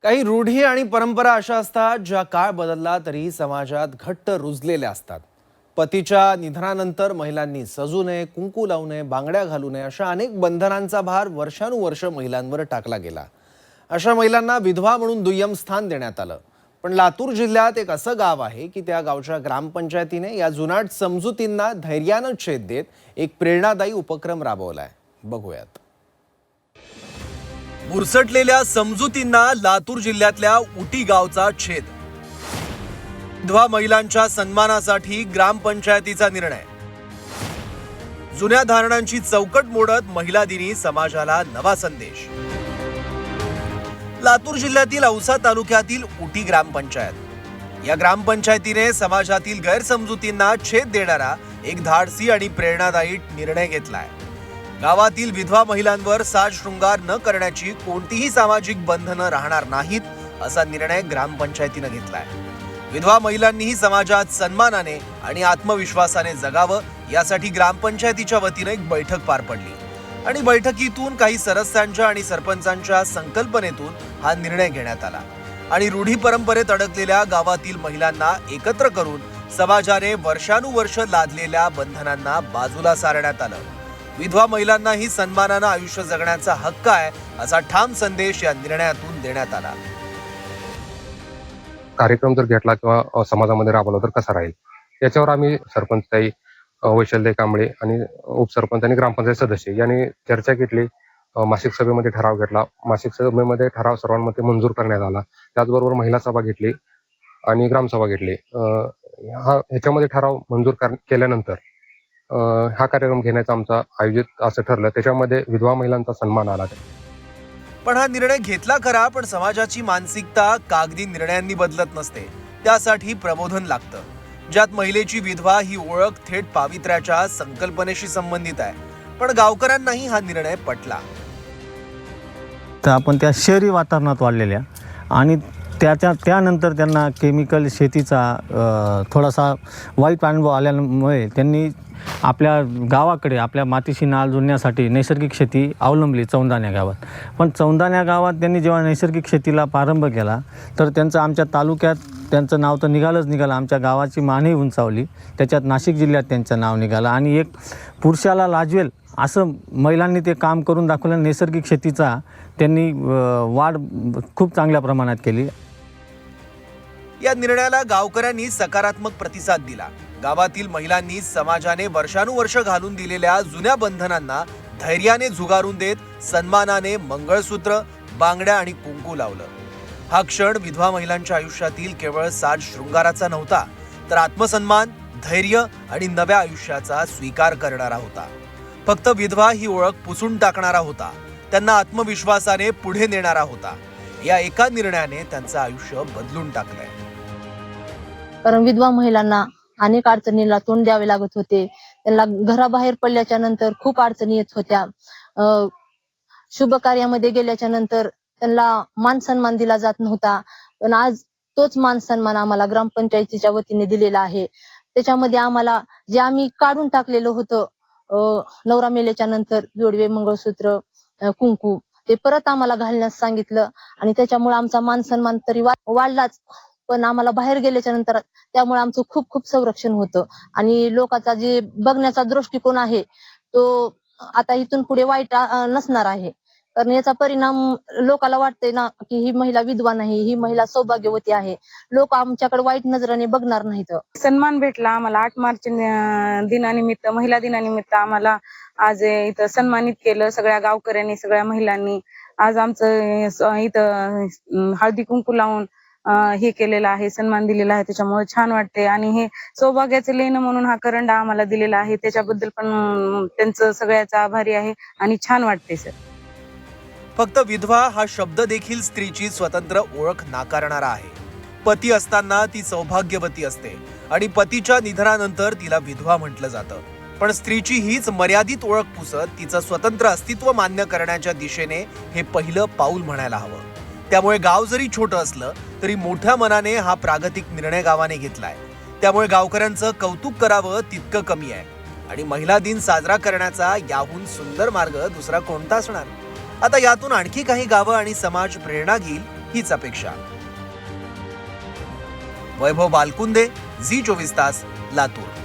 काही रूढी आणि परंपरा अशा असतात ज्या काळ बदलला तरी समाजात घट्ट रुजलेल्या असतात. पतीच्या निधनानंतर महिलांनी सजू नये, कुंकू लावू नये, बांगड्या घालू नये अशा अनेक बंधनांचा भार वर्षानुवर्ष महिलांवर टाकला गेला. अशा महिलांना विधवा म्हणून दुय्यम स्थान देण्यात आलं. पण लातूर जिल्ह्यात एक असं गाव आहे की त्या गावच्या ग्रामपंचायतीने या जुनाट समजुतींना धैर्यानं छेद देत एक प्रेरणादायी उपक्रम राबवलाय. बघूयात. मुरसटलेल्या समजुतींना लातूर जिल्ह्यातल्या उटी गावचा छेद. विधवा महिलांच्या सन्मानासाठी ग्रामपंचायतीचा निर्णय. जुन्या धारणांची चौकट मोडत महिला दिनी समाजाला नवा संदेश. लातूर जिल्ह्यातील औसा तालुक्यातील उटी ग्रामपंचायत. या ग्रामपंचायतीने समाजातील गैरसमजुतींना छेद देणारा एक धाडसी आणि प्रेरणादायी निर्णय घेतलाय. गावातील विधवा महिलांवर साज शृंगार न करण्याची कोणतीही सामाजिक बंधनं राहणार नाहीत असा निर्णय ग्रामपंचायतीने घेतलाय. विधवा महिलांनीही समाजात सन्मानाने आणि आत्मविश्वासाने जगावं यासाठी ग्रामपंचायतीच्या वतीने एक बैठक पार पडली आणि बैठकीतून काही सदस्यांच्या आणि सरपंचांच्या संकल्पनेतून हा निर्णय घेण्यात आला आणि रूढी परंपरेत अडकलेल्या गावातील महिलांना एकत्र करून समाजाने वर्षानुवर्ष लादलेल्या बंधनांना बाजूला सारण्यात आलं. विधवा महिलांनाही सन्मानानं आयुष्य जगण्याचा हक्क आहे असा ठाम संदेश या निर्णयातून देण्यात आला. कार्यक्रम जर घेतला किंवा समाजामध्ये राबवला तर कसा राहील याच्यावर आम्ही सरपंच ताई, वैशाली कांबळे आणि उपसरपंच आणि ग्रामपंचायत सदस्य यांनी चर्चा घेतली. मासिक सभेमध्ये ठराव घेतला. मासिक सभेमध्ये ठराव सर्वांमध्ये मंजूर करण्यात आला. त्याचबरोबर महिला सभा घेतली आणि ग्रामसभा घेतली. ह्याच्यामध्ये ठराव मंजूर केल्यानंतर हा कार्यक्रम घेण्याचा आमचा आयोजित असं ठरलं. त्याच्यामध्ये विधवा महिलांचा सन्मान आला. पण हा निर्णय घेतला खरा, पण समाजाची मानसिकता कागदी निर्णयांनी बदलत नसते. त्यासाठी प्रबोधन लागतं, ज्यात महिलेची विधवा ही ओळख थेट पावित्र्याच्या संकल्पनेशी संबंधित आहे. पण गावकऱ्यांनाही हा निर्णय पटला. तर आपण त्या शहरी वातावरणात वाढलेल्या आणि त्यानंतर त्यांना केमिकल शेतीचा थोडासा वाईट अनुभव आल्यामुळे त्यांनी आपल्या गावाकडे आपल्या मातीशी नाळ जुळण्यासाठी नैसर्गिक शेती अवलंबली चौंदाण्या गावात. पण चौंदाण्या गावात त्यांनी जेव्हा नैसर्गिक शेतीला प्रारंभ केला तर त्यांचं आमच्या तालुक्यात त्यांचं नाव तर निघालं. आमच्या गावाची मानही उंचावली. त्याच्यात नाशिक जिल्ह्यात त्यांचं नाव निघालं आणि एक पुरुषाला लाजवेल असं महिलांनी ते काम करून दाखवलं. नैसर्गिक शेतीचा त्यांनी वाढ खूप चांगल्या प्रमाणात केली. या निर्णयाला गावकऱ्यांनी सकारात्मक प्रतिसाद दिला. गावातील महिलांनी समाजाने वर्षानुवर्ष घालून दिलेल्या जुन्या बंधनांना धैर्याने झुगारून देत सन्मानाने मंगळसूत्र, बांगड्या आणि कुंकू लावलं. हा क्षण विधवा महिलांच्या आयुष्यातील केवळ साज शृंगाराचा नव्हता, तर आत्मसन्मान, धैर्य आणि नव्या आयुष्याचा स्वीकार करणारा होता. फक्त विधवा ही ओळख पुसून टाकणारा होता, त्यांना आत्मविश्वासाने पुढे नेणारा होता. या एका निर्णयाने त्यांचं आयुष्य बदलून टाकलंय. कारण विधवा महिलांना अनेक अडचणीला तोंड द्यावे लागत होते. त्यांना घराबाहेर पडल्याच्या नंतर खूप अडचणी येत होत्या. शुभ कार्यामध्ये गेल्याच्या नंतर त्यांना मान सन्मान दिला जात नव्हता. पण आज तोच मान सन्मान आम्हाला ग्रामपंचायतीच्या वतीने दिलेला आहे. त्याच्यामध्ये आम्हाला जे आम्ही काढून टाकलेलं होतं, नवरा मेल्याच्या नंतर जोडवे, मंगळसूत्र, कुंकू, ते परत आम्हाला घालण्यास सांगितलं आणि त्याच्यामुळे आमचा मान सन्मान तरी वाढलाच. पण आम्हाला बाहेर गेल्याच्या नंतर त्यामुळे आमचं खूप खूप संरक्षण होतं आणि लोकांचा जे बघण्याचा दृष्टिकोन आहे तो आता इथून पुढे वाईट नसणार आहे. कारण याचा परिणाम लोकाला वाटतंय ना की ही महिला विधवा नाही, ही महिला सौभाग्यवती आहे. लोक आमच्याकडे वाईट नजरेने बघणार नाहीत. सन्मान भेटला आम्हाला 8 मार्च दिनानिमित्त, महिला दिनानिमित्त आम्हाला आज इथं सन्मानित केलं सगळ्या गावकऱ्यांनी, सगळ्या महिलांनी. आज आमचं इथं हळदी कुंकू लावून हे केलेलं आहे, सन्मान दिलेला आहे. त्याच्यामुळे छान वाटते आणि हे सौभाग्याचं लेणं म्हणून हा करंडा आम्हाला दिलेला आहे. त्याच्याबद्दल पण त्यांचं सगळ्याचा आभारी आहे आणि छान वाटते सर. फक्त विधवा हा शब्द देखील स्त्रीची स्वतंत्र ओळख नाकारणारा आहे. पती असताना ती सौभाग्यवती असते आणि पतीच्या निधनानंतर तिला विधवा म्हटलं जातं. पण स्त्रीची हीच मर्यादित ओळख पुसत तिचं स्वतंत्र अस्तित्व मान्य करण्याच्या दिशेने हे पहिलं पाऊल म्हणायला हवं. त्यामुळे गाव जरी छोटं असलं तरी मोठ्या मनाने हा प्रागतिक निर्णय गावाने घेतलाय. त्यामुळे गावकऱ्यांचं कौतुक करावं तितकं कमी आहे आणि महिला दिन साजरा करण्याचा याहून सुंदर मार्ग दुसरा कोणता असणार. आता यातून आणखी काही गावं आणि समाज प्रेरणा घेईल हीच अपेक्षा. वैभव बालकुंदे, झी 24 तास, लातूर.